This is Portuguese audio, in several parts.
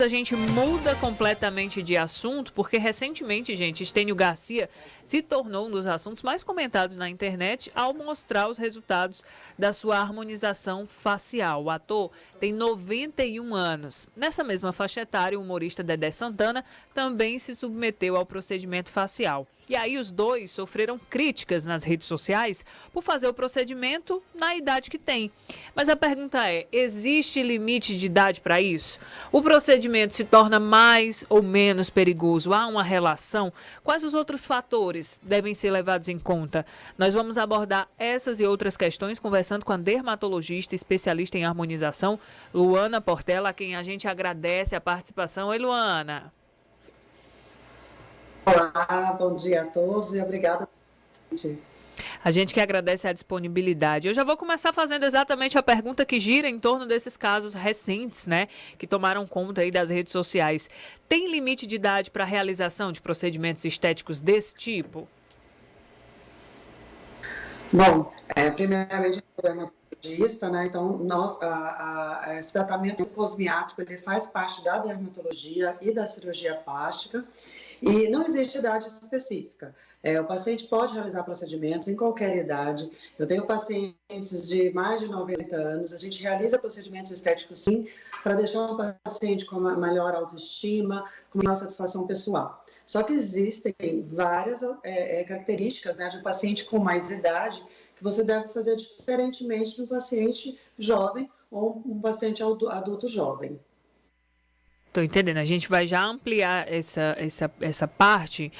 A gente muda completamente de assunto, porque recentemente, gente, Estênio Garcia se tornou um dos assuntos mais comentados na internet ao mostrar os resultados da sua harmonização facial. O ator tem 91 anos. Nessa mesma faixa etária, o humorista Dedé Santana também se submeteu ao procedimento facial. E aí os dois sofreram críticas nas redes sociais por fazer o procedimento na idade que tem. Mas a pergunta é, existe limite de idade para isso? O procedimento se torna mais ou menos perigoso? Há uma relação? Quais os outros fatores devem ser levados em conta? Nós vamos abordar essas e outras questões conversando com a dermatologista especialista em harmonização, Luana Portela, a quem a gente agradece a participação. Oi, Luana. Olá, bom dia a todos e obrigada. A gente que agradece a disponibilidade. Eu já vou começar fazendo exatamente a pergunta que gira em torno desses casos recentes, né, que tomaram conta aí das redes sociais. Tem limite de idade para a realização de procedimentos estéticos desse tipo? Bom, primeiramente, eu sou dermatologista, né? Então, esse tratamento cosmiátrico ele faz parte da dermatologia e da cirurgia plástica e não existe idade específica. O paciente pode realizar procedimentos em qualquer idade. Eu tenho pacientes de mais de 90 anos, a gente realiza procedimentos estéticos sim, para deixar o paciente com uma melhor autoestima, com maior satisfação pessoal. Só que existem várias características, né, de um paciente com mais idade que você deve fazer diferentemente de um paciente jovem ou um paciente adulto jovem. Estou entendendo. A gente vai já ampliar essa parte,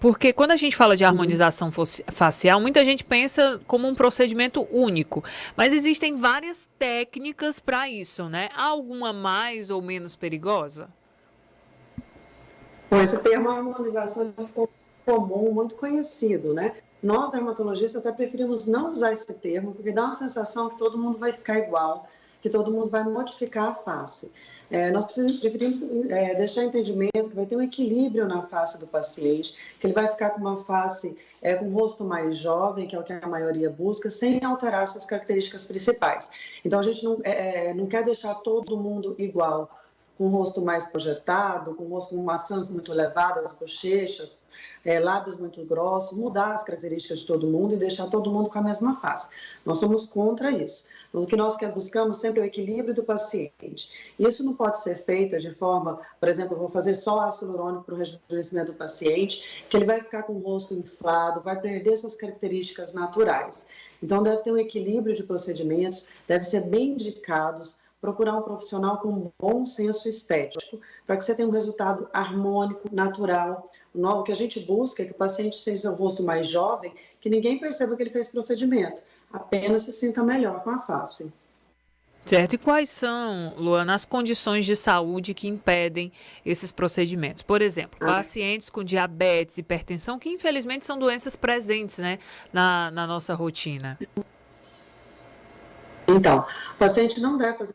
porque quando a gente fala de harmonização facial, muita gente pensa como um procedimento único, mas existem várias técnicas para isso, né? Há alguma mais ou menos perigosa? Bom, esse termo harmonização ficou comum, muito conhecido, né? Nós, dermatologistas, até preferimos não usar esse termo, porque dá uma sensação que todo mundo vai ficar igual, que todo mundo vai modificar a face. Nós preferimos deixar entendimento que vai ter um equilíbrio na face do paciente, que ele vai ficar com uma face com um rosto mais jovem, que é o que a maioria busca, sem alterar suas características principais. Então, a gente não quer deixar todo mundo igual, com o rosto mais projetado, com o rosto com maçãs muito elevadas, bochechas, lábios muito grossos, mudar as características de todo mundo e deixar todo mundo com a mesma face. Nós somos contra isso. O que nós buscamos sempre é o equilíbrio do paciente. Isso não pode ser feito de forma, por exemplo, eu vou fazer só ácido hialurônico para o rejuvenescimento do paciente, que ele vai ficar com o rosto inflado, vai perder suas características naturais. Então, deve ter um equilíbrio de procedimentos, deve ser bem indicados, procurar um profissional com um bom senso estético, para que você tenha um resultado harmônico, natural. O que a gente busca é que o paciente seja o rosto mais jovem, que ninguém perceba que ele fez procedimento, apenas se sinta melhor com a face. Certo. E quais são, Luana, as condições de saúde que impedem esses procedimentos? Por exemplo, pacientes com diabetes, hipertensão, que infelizmente são doenças presentes, né, na nossa rotina. Então, o paciente não deve fazer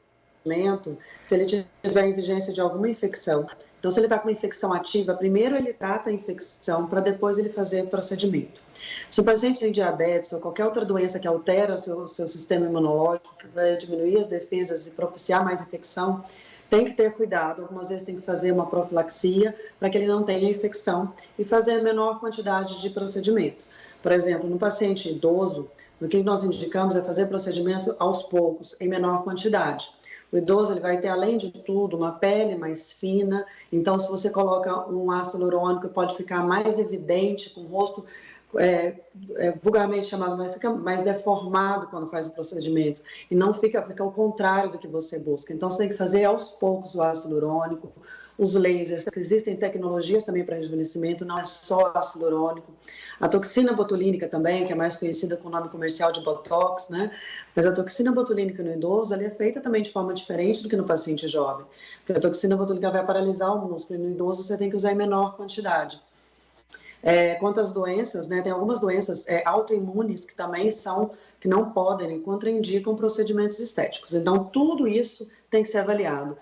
se ele tiver em vigência de alguma infecção. Então, se ele está com uma infecção ativa, primeiro ele trata a infecção para depois ele fazer o procedimento. Se o paciente tem diabetes ou qualquer outra doença que altera o seu sistema imunológico, que vai diminuir as defesas e propiciar mais infecção, tem que ter cuidado. Algumas vezes tem que fazer uma profilaxia para que ele não tenha infecção e fazer a menor quantidade de procedimentos. Por exemplo, no paciente idoso, o que nós indicamos é fazer procedimento aos poucos, em menor quantidade. O idoso ele vai ter, além de tudo, uma pele mais fina, então se você coloca um ácido hialurônico, pode ficar mais evidente, com o rosto vulgarmente chamado, mas fica mais deformado quando faz o procedimento, e não fica ao contrário do que você busca. Então você tem que fazer aos poucos o ácido hialurônico, os lasers, existem tecnologias também para rejuvenescimento, não é só ácido hialurônico. A toxina botulínica também, que é mais conhecida com o nome comercial de Botox, né? Mas a toxina botulínica no idoso, ela é feita também de forma diferente do que no paciente jovem. Porque a toxina botulínica vai paralisar o músculo, e no idoso você tem que usar em menor quantidade. Quanto às doenças, né, tem algumas doenças autoimunes que também que não podem, contraindicam procedimentos estéticos. Então, tudo isso tem que ser avaliado.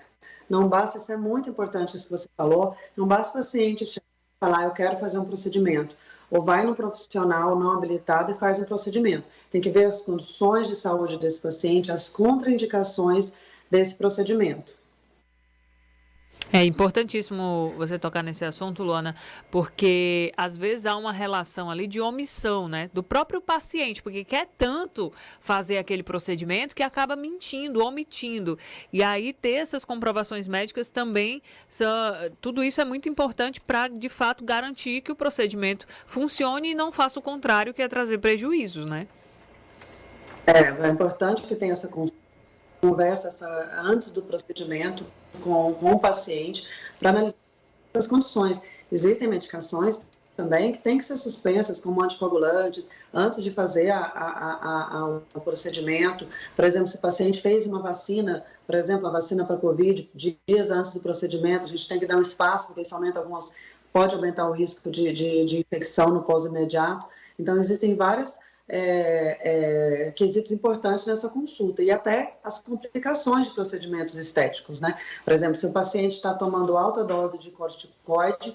Não basta, isso é muito importante isso que você falou, não basta o paciente chegar e falar, eu quero fazer um procedimento. Ou vai num profissional não habilitado e faz um procedimento. Tem que ver as condições de saúde desse paciente, as contraindicações desse procedimento. É importantíssimo você tocar nesse assunto, Luana, porque às vezes há uma relação ali de omissão, né, do próprio paciente, porque quer tanto fazer aquele procedimento que acaba mentindo, omitindo. E aí ter essas comprovações médicas também, tudo isso é muito importante para, de fato, garantir que o procedimento funcione e não faça o contrário, que é trazer prejuízos, né? É importante que tenha essa conversa antes do procedimento com o paciente para analisar as condições. Existem medicações também que têm que ser suspensas como anticoagulantes antes de fazer o procedimento. Por exemplo, se o paciente fez uma vacina, por exemplo, a vacina para Covid, dias antes do procedimento, a gente tem que dar um espaço, porque isso pode aumentar o risco de infecção no pós-imediato. Então, existem várias quesitos importantes nessa consulta e até as complicações de procedimentos estéticos, né? Por exemplo, se o paciente está tomando alta dose de corticoide,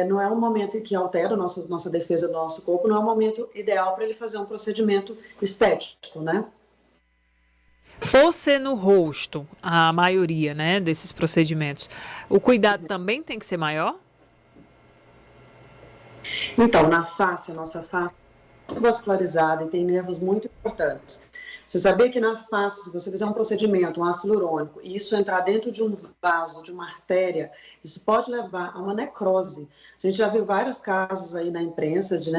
não é um momento em que altera nossa defesa do nosso corpo, não é um momento ideal para ele fazer um procedimento estético, né? Por ser no rosto, a maioria, né, desses procedimentos, o cuidado também tem que ser maior? Então, na face, a nossa face vascularizada e tem nervos muito importantes. Você sabia que na face, se você fizer um procedimento, um ácido hialurônico, e isso entrar dentro de um vaso, de uma artéria, isso pode levar a uma necrose. A gente já viu vários casos aí na imprensa de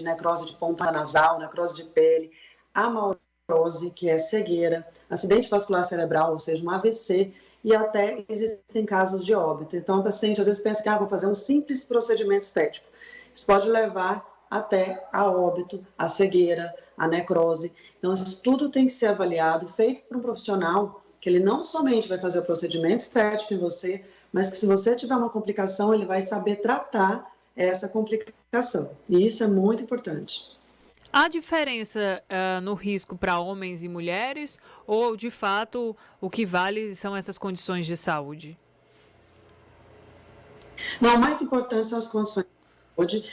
necrose de ponta nasal, necrose de pele, amaurose, que é cegueira, acidente vascular cerebral, ou seja, um AVC, e até existem casos de óbito. Então, o paciente às vezes pensa que vou fazer um simples procedimento estético. Isso pode levar até a óbito, a cegueira, a necrose. Então, isso tudo tem que ser avaliado, feito por um profissional, que ele não somente vai fazer o procedimento estético em você, mas que se você tiver uma complicação, ele vai saber tratar essa complicação. E isso é muito importante. Há diferença no risco para homens e mulheres ou, de fato, o que vale são essas condições de saúde? Não, o mais importante são as condições de saúde,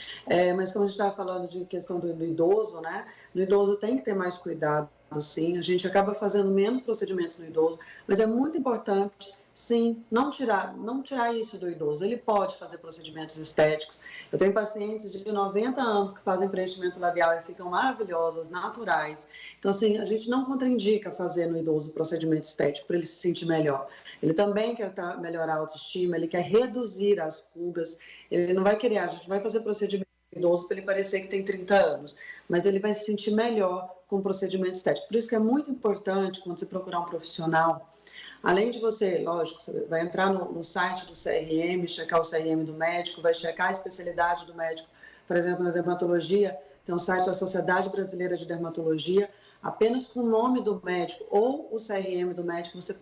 mas como a gente estava falando de questão do idoso, né? No idoso tem que ter mais cuidado, sim. A gente acaba fazendo menos procedimentos no idoso, mas é muito importante, sim, não tirar isso do idoso. Ele pode fazer procedimentos estéticos. Eu tenho pacientes de 90 anos que fazem preenchimento labial e ficam maravilhosas, naturais. Então, assim, a gente não contraindica fazer no idoso procedimento estético para ele se sentir melhor. Ele também quer melhorar a autoestima, ele quer reduzir as pulgas, ele não vai querer, a gente vai fazer procedimento idoso para ele parecer que tem 30 anos, mas ele vai se sentir melhor com o procedimento estético. Por isso que é muito importante, quando você procurar um profissional, além de você, lógico, você vai entrar no site do CRM, checar o CRM do médico, vai checar a especialidade do médico. Por exemplo, na dermatologia, tem um site da Sociedade Brasileira de Dermatologia, apenas com o nome do médico ou o CRM do médico, você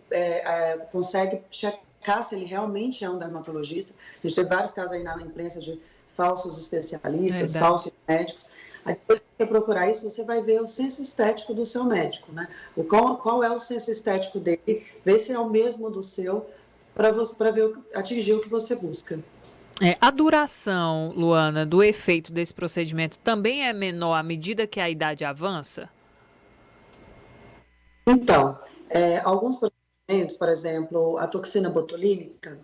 consegue checar se ele realmente é um dermatologista. A gente teve vários casos aí na imprensa de falsos especialistas, falsos médicos. Aí depois que você procurar isso, você vai ver o senso estético do seu médico, né? Qual é o senso estético dele, ver se é o mesmo do seu, para atingir o que você busca. A duração, Luana, do efeito desse procedimento também é menor à medida que a idade avança? Então, alguns procedimentos, por exemplo, a toxina botulínica,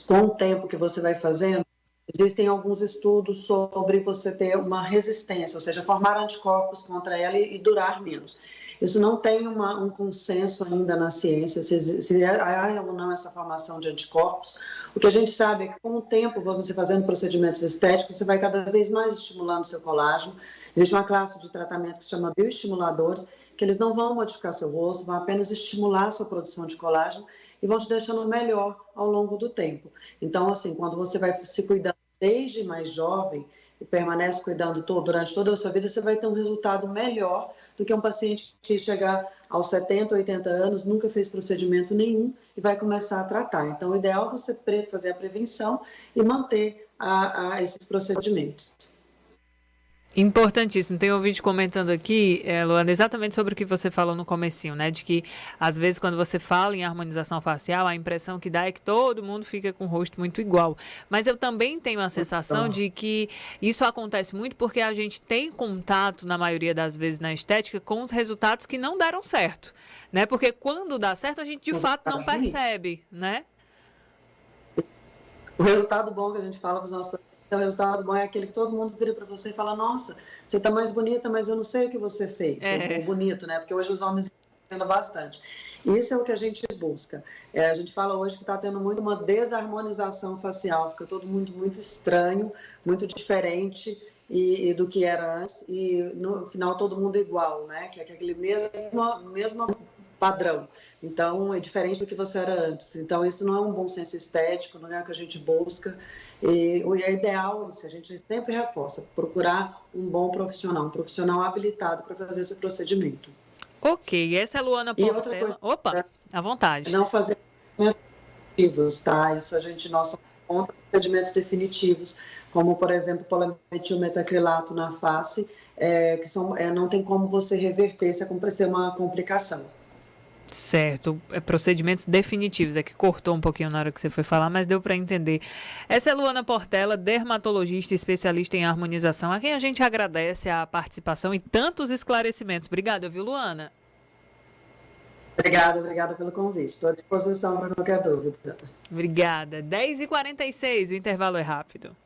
com o tempo que você vai fazendo, existem alguns estudos sobre você ter uma resistência, ou seja, formar anticorpos contra ela e durar menos. Isso não tem um consenso ainda na ciência, se há ou não essa formação de anticorpos. O que a gente sabe é que com o tempo, você fazendo procedimentos estéticos, você vai cada vez mais estimulando seu colágeno. Existe uma classe de tratamento que se chama bioestimuladores, que eles não vão modificar seu rosto, vão apenas estimular a sua produção de colágeno e vão te deixando melhor ao longo do tempo. Então, assim, quando você vai se cuidando desde mais jovem e permanece cuidando durante toda a sua vida, você vai ter um resultado melhor do que um paciente que chegar aos 70, 80 anos, nunca fez procedimento nenhum e vai começar a tratar. Então, o ideal é você fazer a prevenção e manter esses procedimentos. Importantíssimo. Tem um ouvinte comentando aqui, Luana, exatamente sobre o que você falou no comecinho, né? De que, às vezes, quando você fala em harmonização facial, a impressão que dá é que todo mundo fica com o rosto muito igual. Mas eu também tenho a sensação de que isso acontece muito porque a gente tem contato, na maioria das vezes, na estética, com os resultados que não deram certo, né? Porque quando dá certo, a gente, de fato, não percebe, né? O resultado bom que a gente fala para os nossos pacientes, o resultado bom é aquele que todo mundo vira para você e fala, nossa, você está mais bonita, mas eu não sei o que você fez. Ou bonito, né? Porque hoje os homens estão tendo bastante. Isso é o que a gente busca. A gente fala hoje que está tendo muito uma desarmonização facial, fica todo mundo muito estranho, muito diferente e do que era antes, e no final todo mundo igual, né? Que é aquele mesmo padrão. Então, é diferente do que você era antes. Então, isso não é um bom senso estético, não é o que a gente busca. E é ideal, isso, a gente sempre reforça, procurar um bom profissional, um profissional habilitado para fazer esse procedimento. Ok, essa é a Luana Portela. E outra coisa, opa, à vontade. Não fazer definitivos, tá? Isso a gente, nós somos contra procedimentos definitivos, como, por exemplo, polimetilmetacrilato na face, que não tem como você reverter se acontecer uma complicação. Certo, procedimentos definitivos, é que cortou um pouquinho na hora que você foi falar, mas deu para entender. Essa é Luana Portela, dermatologista e especialista em harmonização, a quem a gente agradece a participação e tantos esclarecimentos. Obrigada, viu, Luana? Obrigada pelo convite. Estou à disposição para qualquer dúvida. Obrigada. 10h46, o intervalo é rápido.